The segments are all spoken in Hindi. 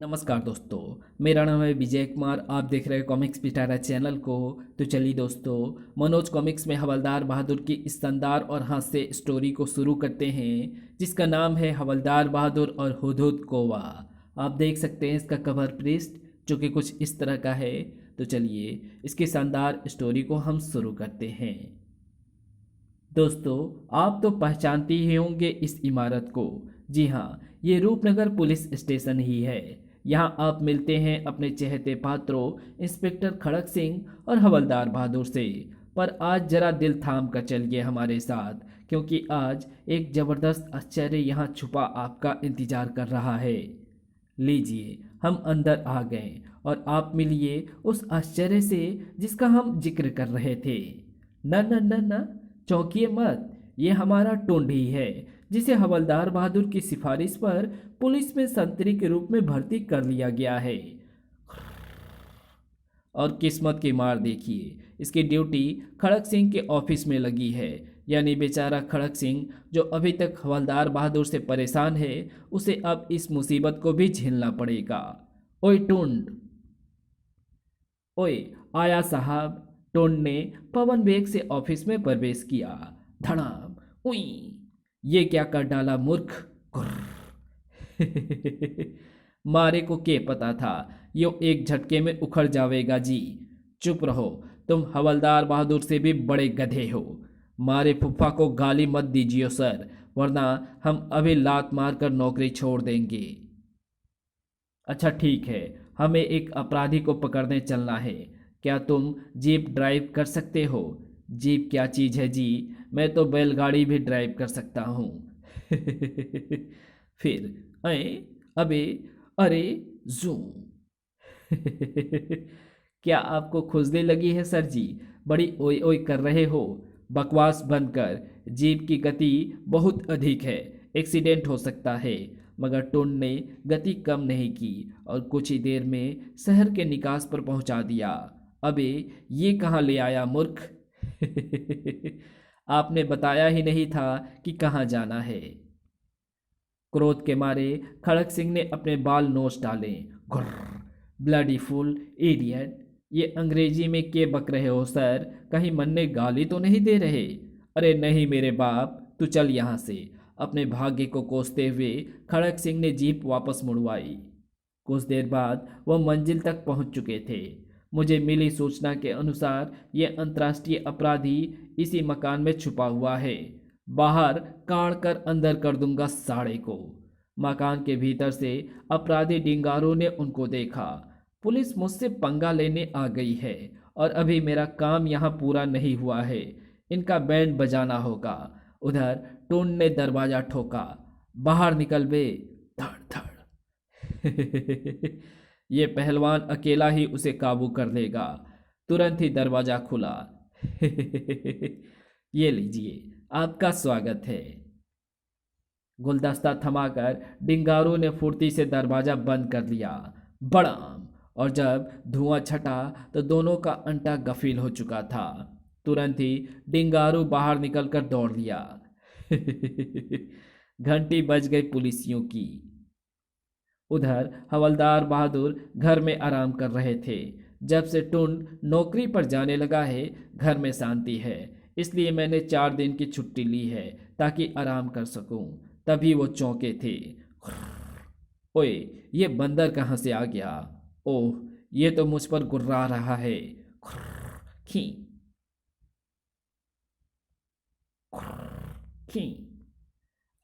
नमस्कार दोस्तों। मेरा नाम है विजय कुमार। आप देख रहे हैं कॉमिक्स पिटारा चैनल को। तो चलिए दोस्तों, मनोज कॉमिक्स में हवलदार बहादुर की इस शानदार और हास्य स्टोरी को शुरू करते हैं, जिसका नाम है हवलदार बहादुर और हुदहुद कौवा। आप देख सकते हैं इसका कवर पृष्ठ, जो कि कुछ इस तरह का है। तो चलिए इसकी शानदार स्टोरी को हम शुरू करते हैं। दोस्तों, आप तो पहचानते ही होंगे इस इमारत को। जी हाँ, ये रूपनगर पुलिस स्टेशन ही है। यहाँ आप मिलते हैं अपने चहेते पात्रों इंस्पेक्टर खड़क सिंह और हवलदार बहादुर से। पर आज जरा दिल थाम कर चलिए हमारे साथ, क्योंकि आज एक जबरदस्त आश्चर्य यहाँ छुपा आपका इंतजार कर रहा है। लीजिए, हम अंदर आ गए और आप मिलिए उस आश्चर्य से जिसका हम जिक्र कर रहे थे। न न न न, चौंकिए मत। ये हमारा टुंड ही है, जिसे हवलदार बहादुर की सिफारिश पर पुलिस में संतरी के रूप में भर्ती कर लिया गया है। और किस्मत की मार देखिए, इसकी ड्यूटी खड़क सिंह के ऑफिस में लगी है। यानी बेचारा खड़क सिंह, जो अभी तक हवलदार बहादुर से परेशान है, उसे अब इस मुसीबत को भी झेलना पड़ेगा। ओए टुंड, ओए आया साहब। टोन ने पवन वेग से ऑफिस में प्रवेश किया। धड़ाम। उई, ये क्या कर डाला मूर्ख। कुर्र। मारे को के पता था यो एक झटके में उखड़ जावेगा जी। चुप रहो, तुम हवलदार बहादुर से भी बड़े गधे हो। मारे फुफ्फा को गाली मत दीजिए सर, वरना हम अभी लात मार कर नौकरी छोड़ देंगे। अच्छा ठीक है, हमें एक अपराधी को पकड़ने चलना है। क्या तुम जीप ड्राइव कर सकते हो? जीप क्या चीज़ है जी, मैं तो बैलगाड़ी भी ड्राइव कर सकता हूँ। फिर अरे, अबे, अरे, जू। क्या आपको खुजली लगी है सर जी? बड़ी ओई ओई कर रहे हो। बकवास बंद कर। जीप की गति बहुत अधिक है, एक्सीडेंट हो सकता है। मगर टुन ने गति कम नहीं की और कुछ ही देर में शहर के निकास पर पहुंचा दिया। अबे, ये कहाँ ले आया मूर्ख। आपने बताया ही नहीं था कि कहाँ जाना है। क्रोध के मारे खड़क सिंह ने अपने बाल नोच डाले। घुर्र, ब्लडी फुल इडियट। ये अंग्रेजी में के बक रहे हो सर? कहीं मन में गाली तो नहीं दे रहे? अरे नहीं मेरे बाप, तू चल यहाँ से। अपने भाग्य को कोसते हुए खड़क सिंह ने जीप वापस मुड़वाई। कुछ देर बाद वह मंजिल तक पहुंच चुके थे। मुझे मिली सूचना के अनुसार ये अंतर्राष्ट्रीय अपराधी इसी मकान में छुपा हुआ है। बाहर काढ़ कर अंदर कर दूंगा साड़े को। मकान के भीतर से अपराधी डिंगारों ने उनको देखा। पुलिस मुझसे पंगा लेने आ गई है और अभी मेरा काम यहाँ पूरा नहीं हुआ है। इनका बैंड बजाना होगा। उधर टोन ने दरवाजा ठोका। बाहर निकल बे। धड़ धड़। ये पहलवान अकेला ही उसे काबू कर लेगा। तुरंत ही दरवाजा खुला। ये लीजिए, आपका स्वागत है। गुलदस्ता थमाकर डिंगारू ने फुर्ती से दरवाजा बंद कर लिया। बड़ाम। और जब धुआं छटा तो दोनों का अंटा गफील हो चुका था। तुरंत ही डिंगारू बाहर निकलकर दौड़ लिया। घंटी बज गई पुलिसियों की। उधर हवलदार बहादुर घर में आराम कर रहे थे। जब से टुंड नौकरी पर जाने लगा है, घर में शांति है। इसलिए मैंने 4 दिन की छुट्टी ली है, ताकि आराम कर सकूं। तभी वो चौंके थे। ओए, ये बंदर कहाँ से आ गया? ओह, ये तो मुझ पर गुर्रा रहा है। खी खी।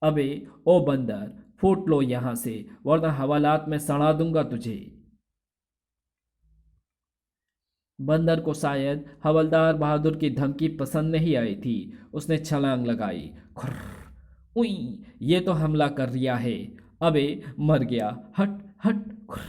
अबे ओ बंदर, फूट लो यहाँ से, वरना हवालात में सड़ा दूंगा तुझे। बंदर को शायद हवलदार बहादुर की धमकी पसंद नहीं आई थी। उसने छलांग लगाई। खुर्र, उई, ये तो हमला कर रिया है। अबे मर गया, हट हट। खुर्र।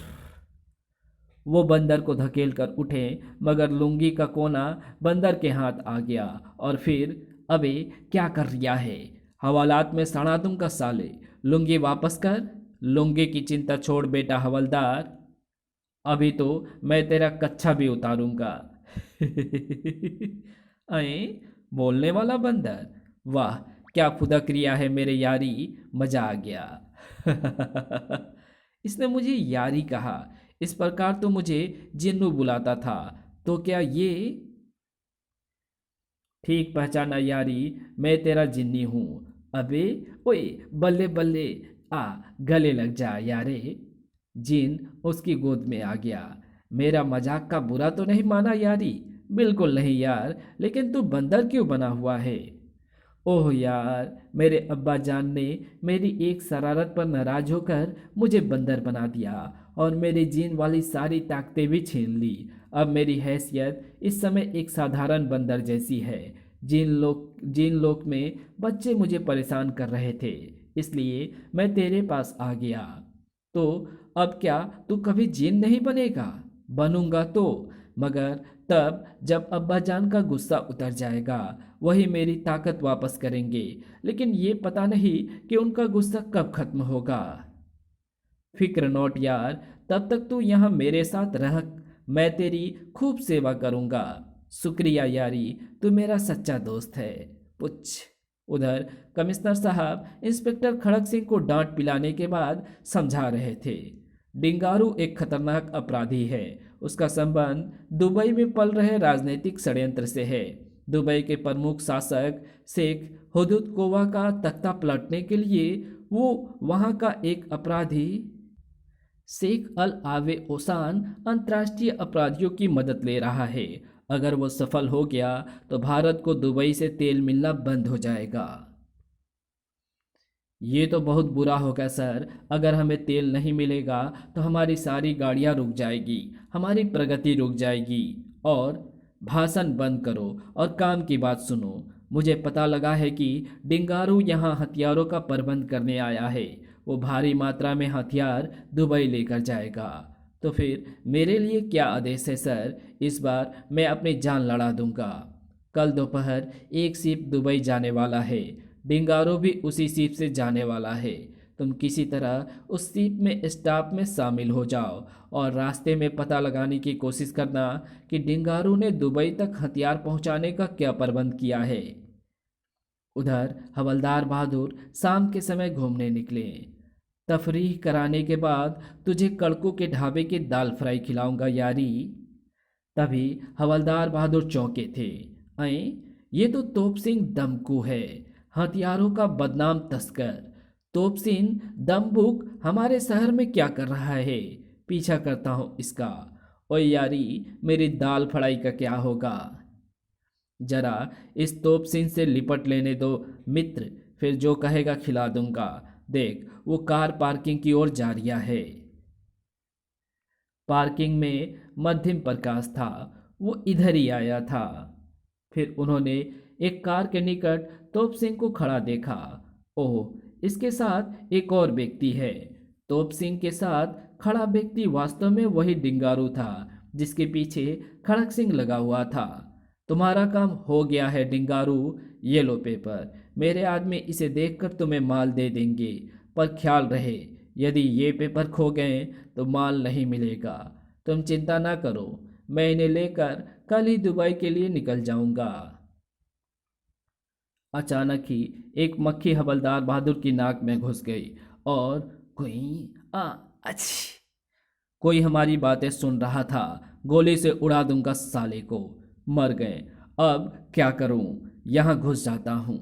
वो बंदर को धकेल कर उठे, मगर लुंगी का कोना बंदर के हाथ आ गया। और फिर, अबे क्या कर रिया है? हवालात में सड़ा दूंगा साले। लुंगी वापस कर। लुंगी की चिंता छोड़ बेटा हवलदार, अभी तो मैं तेरा कच्छा भी उतारूंगा। अरे, बोलने वाला बंदर, वाह, क्या फुदक रिया है मेरे यारी। मजा आ गया। इसने मुझे यारी कहा। इस प्रकार तो मुझे जिन्नू बुलाता था। तो क्या ये? ठीक पहचाना यारी, मैं तेरा जिन्नी हूँ। अबे, ओए, बल्ले बल्ले, आ, गले लग जा यारे। जिन उसकी गोद में आ गया। मेरा मजाक का बुरा तो नहीं माना यारी? बिल्कुल नहीं यार, लेकिन तू बंदर क्यों बना हुआ है? ओह यार, मेरे अब्बा जान ने मेरी एक शरारत पर नाराज होकर मुझे बंदर बना दिया और मेरी जीन वाली सारी ताकतें भी छीन ली। अब मेरी हैसियत इस समय एक साधारण बंदर जैसी है। जीन लोक में बच्चे मुझे परेशान कर रहे थे, इसलिए मैं तेरे पास आ गया। तो अब क्या तू कभी जीन नहीं बनेगा? बनूंगा तो, मगर तब जब अब्बा जान का गुस्सा उतर जाएगा, वही मेरी ताकत वापस करेंगे। लेकिन ये पता नहीं कि उनका गुस्सा कब खत्म होगा। फिक्र नोट यार, तब तक तू यहाँ मेरे साथ रह, मैं तेरी खूब सेवा करूँगा। शुक्रिया यारी, तू मेरा सच्चा दोस्त है। पुछ। उधर कमिश्नर साहब इंस्पेक्टर खड़क सिंह को डांट पिलाने के बाद समझा रहे थे। डिंगारू एक खतरनाक अपराधी है। उसका संबंध दुबई में पल रहे राजनीतिक षड्यंत्र से है। दुबई के प्रमुख शासक शेख हुदूद कोवा का तख्ता पलटने के लिए वो वहाँ का एक अपराधी शेख अल आवे ओसान अंतर्राष्ट्रीय अपराधियों की मदद ले रहा है। अगर वो सफल हो गया तो भारत को दुबई से तेल मिलना बंद हो जाएगा। ये तो बहुत बुरा होगा सर। अगर हमें तेल नहीं मिलेगा तो हमारी सारी गाड़ियां रुक जाएगी, हमारी प्रगति रुक जाएगी। और भाषण बंद करो और काम की बात सुनो। मुझे पता लगा है कि डिंगारू यहाँ हथियारों का प्रबंध करने आया है। वो भारी मात्रा में हथियार दुबई लेकर जाएगा। तो फिर मेरे लिए क्या आदेश है सर? इस बार मैं अपनी जान लड़ा दूंगा। कल दोपहर एक शिप दुबई जाने वाला है। डिंगारो भी उसी शिप से जाने वाला है। तुम किसी तरह उस शिप में स्टाफ में शामिल हो जाओ और रास्ते में पता लगाने की कोशिश करना कि डिंगारू ने दुबई तक हथियार पहुंचाने का क्या प्रबंध किया है। उधर हवलदार बहादुर शाम के समय घूमने निकले। तफरीह कराने के बाद तुझे कड़कों के ढाबे की दाल फ्राई खिलाऊंगा यारी। तभी हवलदार बहादुर चौंके थे। अय, ये तो तोप सिंह दमकू है, हथियारों का बदनाम तस्कर। तोप सिंह दमबुक हमारे शहर में क्या कर रहा है? पीछा करता हूँ इसका। ओए यारी, मेरी दाल फ्राई का क्या होगा? जरा इस तोप सिंह से लिपट लेने दो मित्र, फिर जो कहेगा खिला दूंगा। देख, वो कार पार्किंग की ओर जा रहा है। पार्किंग में मध्यम प्रकाश था। वो इधर ही आया था। फिर उन्होंने एक कार के निकट तोप सिंह को खड़ा देखा। ओह, इसके साथ एक और व्यक्ति है। तोप सिंह के साथ खड़ा व्यक्ति वास्तव में वही डिंगारू था जिसके पीछे खड़क सिंह लगा हुआ था। तुम्हारा काम हो गया है डिंगारू। ये लो पेपर। मेरे आदमी इसे देखकर तुम्हें माल दे देंगे, पर ख्याल रहे यदि ये पेपर खो गए तो माल नहीं मिलेगा। तुम चिंता ना करो, मैं इन्हें लेकर कल ही दुबई के लिए निकल जाऊंगा। अचानक ही एक मक्खी हवलदार बहादुर की नाक में घुस गई और कोई आ अच्छ कोई हमारी बातें सुन रहा था। गोली से उड़ा दूंगा साले को। मर गए। अब क्या करूं? यहां घुस जाता हूं।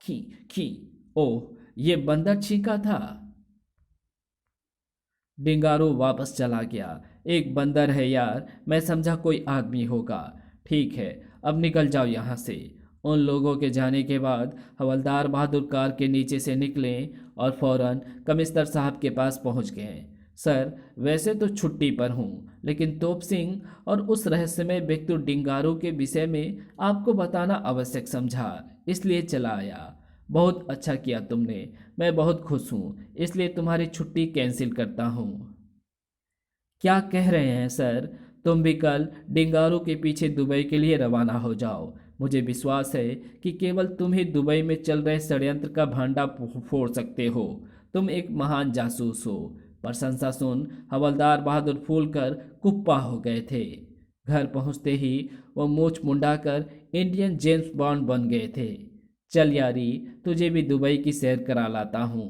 खी खी। ओह, ये बंदर छींका था। डिंगारू वापस चला गया। एक बंदर है यार, मैं समझा कोई आदमी होगा। ठीक है, अब निकल जाओ यहाँ से। उन लोगों के जाने के बाद हवलदार बहादुर कार के नीचे से निकले और फौरन कमिश्नर साहब के पास पहुँच गए। सर, वैसे तो छुट्टी पर हूँ, लेकिन तोप सिंह और उस रहस्यमय व्यक्ति डिंगारू के विषय में आपको बताना आवश्यक समझा, इसलिए चला आया। बहुत अच्छा किया तुमने। मैं बहुत खुश हूँ, इसलिए तुम्हारी छुट्टी कैंसिल करता हूँ। क्या कह रहे हैं सर? तुम भी कल डिंगारू के पीछे दुबई के लिए रवाना हो जाओ। मुझे विश्वास है कि केवल तुम ही दुबई में चल रहे षड्यंत्र का भांडा फोड़ सकते हो। तुम एक महान जासूस हो। प्रशंसा सुन हवलदार बहादुर फूल कर कुप्पा हो गए थे। घर पहुंचते ही वो मूछ मुंडाकर इंडियन जेम्स बॉन्ड बन गए थे। चल यारी, तुझे भी दुबई की सैर करा लाता हूँ।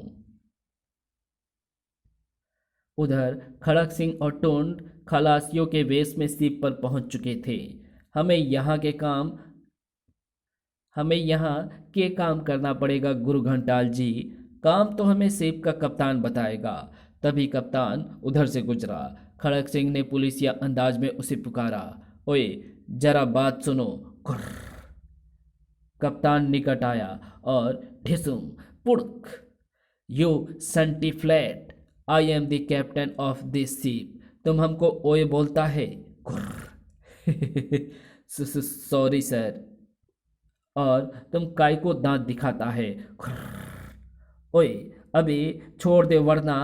उधर खड़क सिंह और टुंड खलासियों के वेश में सीप पर पहुंच चुके थे। हमें यहाँ के काम हमें यहाँ के काम करना पड़ेगा गुरु घंटाल जी। काम तो हमें सीप का कप्तान बताएगा। तभी कप्तान उधर से गुजरा। खड़क सिंह ने पुलिसिया अंदाज में उसे पुकारा, ओए जरा बात सुनो। खुर्र। कप्तान निकट आया और ढिसुम पुड़क। यू संटी flat, I am the captain of this ship. तुम हमको ओए बोलता है। Sorry sir. और तुम काय को दांत दिखाता है। ओए अभी छोड़ दे वरना।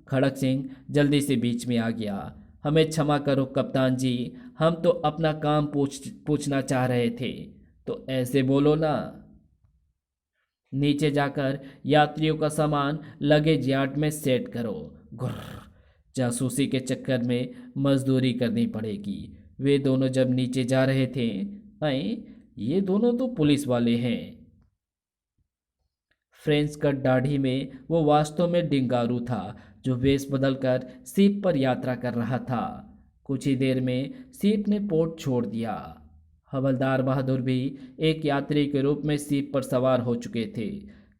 खड़क सिंह जल्दी से बीच में आ गया। हमें क्षमा करो कप्तान जी, हम तो अपना काम पूछना चाह रहे थे। तो ऐसे बोलो ना। नीचे जाकर यात्रियों का सामान लगेज यार्ड में सेट करो। गुर्र। जासूसी के चक्कर में मजदूरी करनी पड़ेगी। वे दोनों जब नीचे जा रहे थे, अरे ये दोनों तो पुलिस वाले हैं। फ्रेंच कट दाढ़ी में वो वास्तव में डिंगारू था जो वेश बदलकर सीप पर यात्रा कर रहा था। कुछ ही देर में सीप ने पोर्ट छोड़ दिया। हवलदार बहादुर भी एक यात्री के रूप में सीप पर सवार हो चुके थे।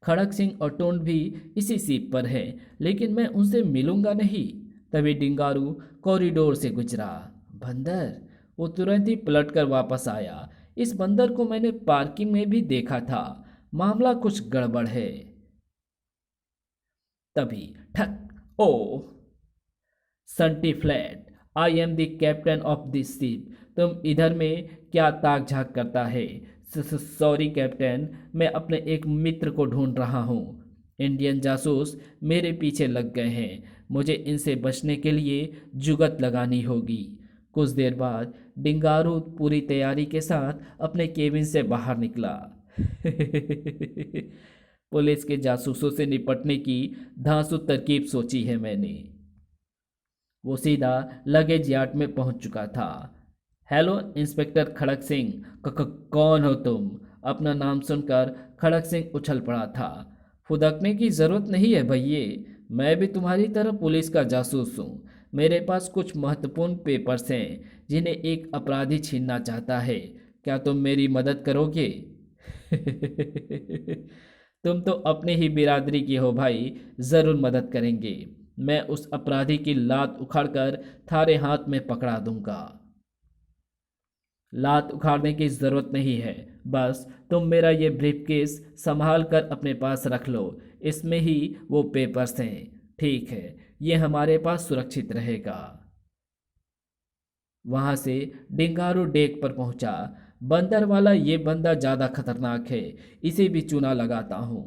खड़क सिंह और टोंड भी इसी सीप पर हैं, लेकिन मैं उनसे मिलूंगा नहीं। तभी डिंगारू कॉरिडोर से गुजरा। बंदर। वो तुरंत ही पलटकर वापस आया। इस बंदर को मैंने पार्किंग में भी देखा था। मामला कुछ गड़बड़ है। तभी ठक। ओ संटी flat, I am the captain of this ship. तुम इधर में क्या ताक झाक करता है? सॉरी कैप्टन, मैं अपने एक मित्र को ढूंढ रहा हूँ। इंडियन जासूस मेरे पीछे लग गए हैं। मुझे इनसे बचने के लिए जुगत लगानी होगी। कुछ देर बाद डिंगारू पूरी तैयारी के साथ अपने केबिन से बाहर निकला। पुलिस के जासूसों से निपटने की धांसू तरकीब सोची है मैंने। वो सीधा लगेज यार्ड में पहुंच चुका था। हेलो इंस्पेक्टर खड़क सिंह। कौन हो तुम? अपना नाम सुनकर खड़क सिंह उछल पड़ा था। फुदकने की जरूरत नहीं है भैये, मैं भी तुम्हारी तरह पुलिस का जासूस हूँ। मेरे पास कुछ महत्वपूर्ण पेपर्स हैं जिन्हें एक अपराधी छीनना चाहता है। क्या तुम मेरी मदद करोगे? तुम तो अपनी ही बिरादरी की हो भाई, जरूर मदद करेंगे। मैं उस अपराधी की लात उखाड़कर थारे हाथ में पकड़ा दूंगा। लात उखाड़ने की जरूरत नहीं है, बस तुम मेरा ये ब्रीफकेस संभाल कर अपने पास रख लो। इसमें ही वो पेपर्स हैं। ठीक है, ये हमारे पास सुरक्षित रहेगा। वहां से डिंगारू डेक पर पहुंचा। बंदर वाला ये बंदा ज्यादा खतरनाक है, इसे भी चूना लगाता हूँ।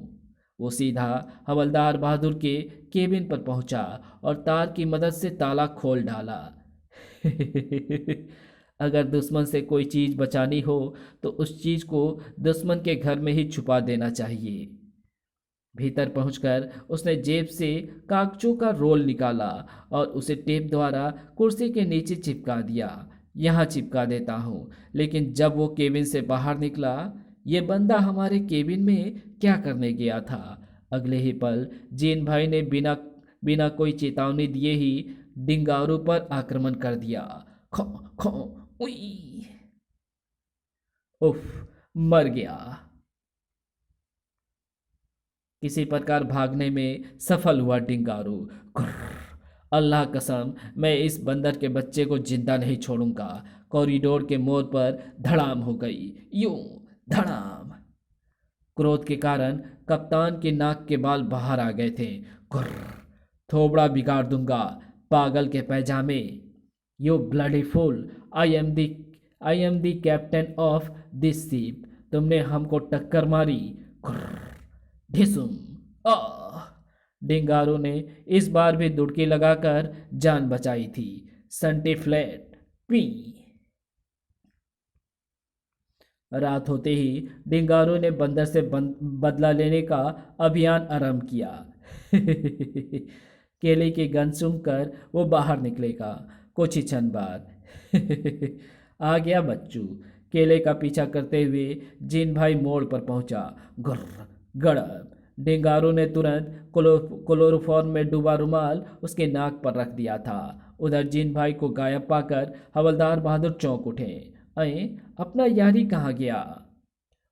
वो सीधा हवलदार बहादुर के केबिन पर पहुंचा और तार की मदद से ताला खोल डाला। अगर दुश्मन से कोई चीज बचानी हो तो उस चीज को दुश्मन के घर में ही छुपा देना चाहिए। भीतर पहुंचकर उसने जेब से कागजों का रोल निकाला और उसे टेप द्वारा कुर्सी के नीचे चिपका दिया। यहाँ चिपका देता हूँ। लेकिन जब वो केबिन से बाहर निकला, ये बंदा हमारे केबिन में क्या करने गया था? अगले ही पल जीन भाई ने बिना बिना कोई चेतावनी दिए ही डिंगारू पर आक्रमण कर दिया। खो खो उई। उफ, मर गया। किसी प्रकार भागने में सफल हुआ डिंगारू। घुर्र। अल्लाह कसम, मैं इस बंदर के बच्चे को जिंदा नहीं छोड़ूंगा। कॉरिडोर के मोड़ पर धड़ाम हो गई। यूं धड़ाम। क्रोध के कारण कप्तान के नाक के बाल बाहर आ गए थे। घुर्र। थोबड़ा बिगाड़ दूंगा, पागल के पैजामे। You bloody fool, I am the captain of this ship. तुमने हमको टक्कर मारी। घुर्र। ढिसुम। आह! डिंगारू ने इस बार भी दुड़की लगाकर जान बचाई थी। संटी फ्लैट। पी। रात होते ही डिंगारू ने बंदर से बदला लेने का अभियान आरंभ किया। केले की गंध सुनकर वो बाहर निकलेगा कुछ ही क्षण बाद। आ गया बच्चू। केले का पीछा करते हुए जिन भाई मोड़ पर पहुंचा। गुर्र गड़ब डेंगारू ने तुरंत क्लोरोफॉर्म में डूबा रुमाल उसके नाक पर रख दिया था। उधर जीन भाई को गायब पाकर हवलदार बहादुर चौंक उठे। अये, अपना यारी कहाँ गया?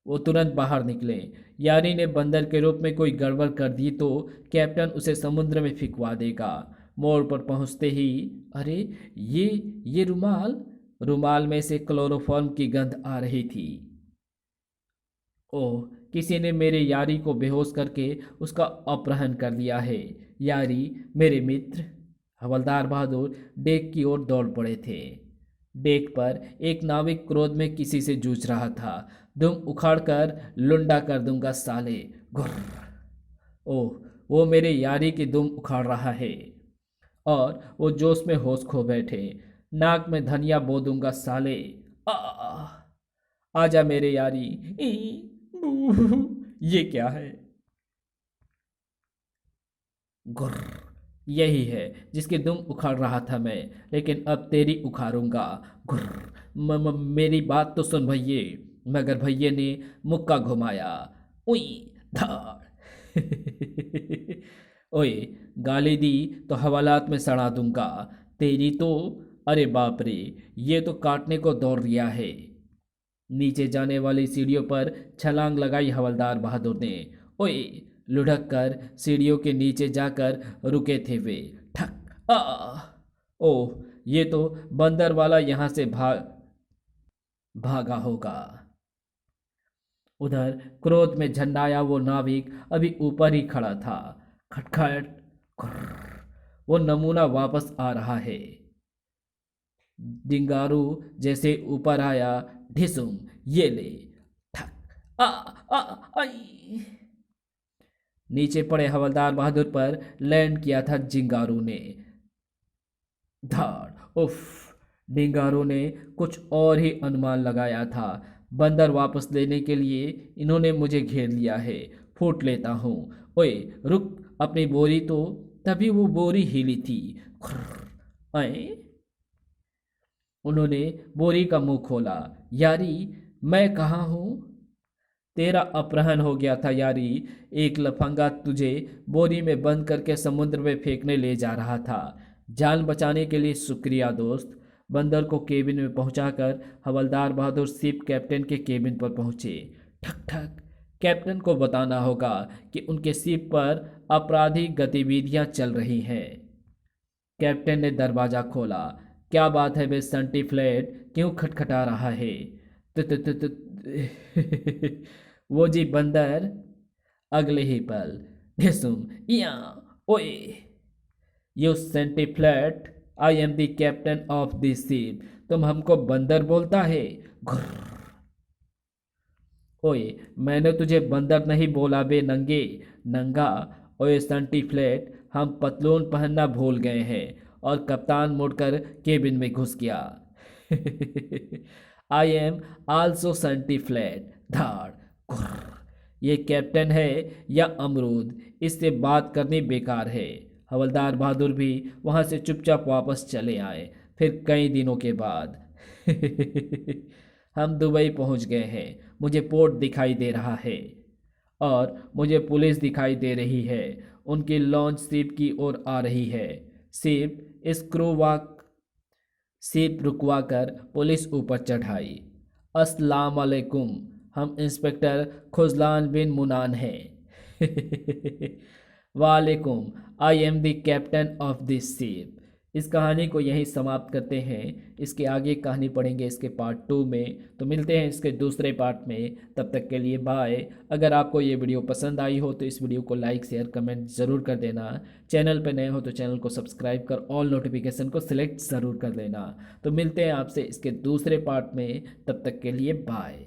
वो तुरंत बाहर निकले। यारी ने बंदर के रूप में कोई गड़बड़ कर दी तो कैप्टन उसे समुद्र में फिकवा देगा। मोड़ पर पहुंचते ही, अरे ये रुमाल रुमाल में से क्लोरोफॉर्म की गंध आ रही थी। ओह, किसी ने मेरे यारी को बेहोश करके उसका अपहरण कर लिया है। यारी, मेरे मित्र। हवलदार बहादुर डेक की ओर दौड़ पड़े थे। डेक पर एक नाविक क्रोध में किसी से जूझ रहा था। दुम उखाड़ कर लुंडा कर दूंगा साले। गुर्र। ओह, वो मेरे यारी की दुम उखाड़ रहा है। और वो जोश में होश खो बैठे। नाक में धनिया बो दूंगा साले। आ, आजा मेरे यारी। ई, ये क्या है? गुर्र। यही है जिसकी दुम उखाड़ रहा था मैं, लेकिन अब तेरी उखाड़ूंगा। गुर्र। मेरी बात तो सुन भैये। मगर भैये ने मुक्का घुमाया। उई धाड़। ओए, गाली दी तो हवालात में सड़ा दूंगा तेरी तो। अरे बाप रे, ये तो काटने को दौड़ रिया है। नीचे जाने वाली सीढ़ियों पर छलांग लगाई हवलदार बहादुर ने। ओए, लुढ़क कर सीढ़ियों के नीचे जाकर रुके थे वे। ठक। ओह, ये तो बंदर वाला यहाँ से भागा होगा। उधर क्रोध में झंडाया वो नाविक अभी ऊपर ही खड़ा था। खटखट। खुर्र। वो नमूना वापस आ रहा है। डिंगारू जैसे ऊपर आया, ढिसुम, ये ले। ठक। आई। नीचे पड़े हवलदार बहादुर पर लैंड किया था जिंगारू ने। धाड़। उफ। डिंगारू ने कुछ और ही अनुमान लगाया था। बंदर वापस लेने के लिए इन्होंने मुझे घेर लिया है। फूट लेता हूँ। ओए रुक, अपनी बोरी तो। तभी वो बोरी हिली थी। आए। उन्होंने बोरी का मुंह खोला। यारी, मैं कहाँ हूँ? तेरा अपहरण हो गया था यारी। एक लफंगा तुझे बोरी में बंद करके समुद्र में फेंकने ले जा रहा था। जान बचाने के लिए शुक्रिया दोस्त। बंदर को केबिन में पहुंचाकर हवलदार बहादुर शिप कैप्टन के केबिन पर पहुंचे। ठक ठक। कैप्टन को बताना होगा कि उनके शिप पर आपराधिक गतिविधियां चल रही हैं। कैप्टन ने दरवाजा खोला। क्या बात है बे संटी फ्लैट, क्यों खटखटा रहा है? वो जी बंदर। अगले ही पल, ढिसुम, या। ओए, you senti flat, I am the captain of this ship. तुम हमको बंदर बोलता है? घुर्र। ओए, मैंने तुझे बंदर नहीं बोला बे नंगे नंगा। ओए संटी फ्लैट, हम पतलून पहनना भूल गए हैं। और कप्तान मुड़कर केबिन में घुस गया। आई एम आल्सो संटी फ्लैट। धाड़। घुर्र। ये कैप्टन है या अमरूद, इससे बात करनी बेकार है। हवलदार बहादुर भी वहां से चुपचाप वापस चले आए। फिर कई दिनों के बाद। हम दुबई पहुंच गए हैं। मुझे पोर्ट दिखाई दे रहा है और मुझे पुलिस दिखाई दे रही है। उनकी लॉन्च शिप की ओर आ रही है। शिप रुकवा कर पुलिस ऊपर चढ़ाई। अस्सलाम वालेकुम, हम इंस्पेक्टर खुजलान बिन मुनान हैं। वालेकुम, आई am the captain of this ship. इस कहानी को यहीं समाप्त करते हैं। इसके आगे कहानी पढ़ेंगे इसके पार्ट 2 में। तो मिलते हैं इसके दूसरे पार्ट में। तब तक के लिए बाय। अगर आपको ये वीडियो पसंद आई हो तो इस वीडियो को लाइक शेयर कमेंट ज़रूर कर देना। चैनल पर नए हो तो चैनल को सब्सक्राइब कर ऑल नोटिफिकेशन को सिलेक्ट ज़रूर कर लेना। तो मिलते हैं आपसे इसके दूसरे पार्ट में। तब तक के लिए बाय।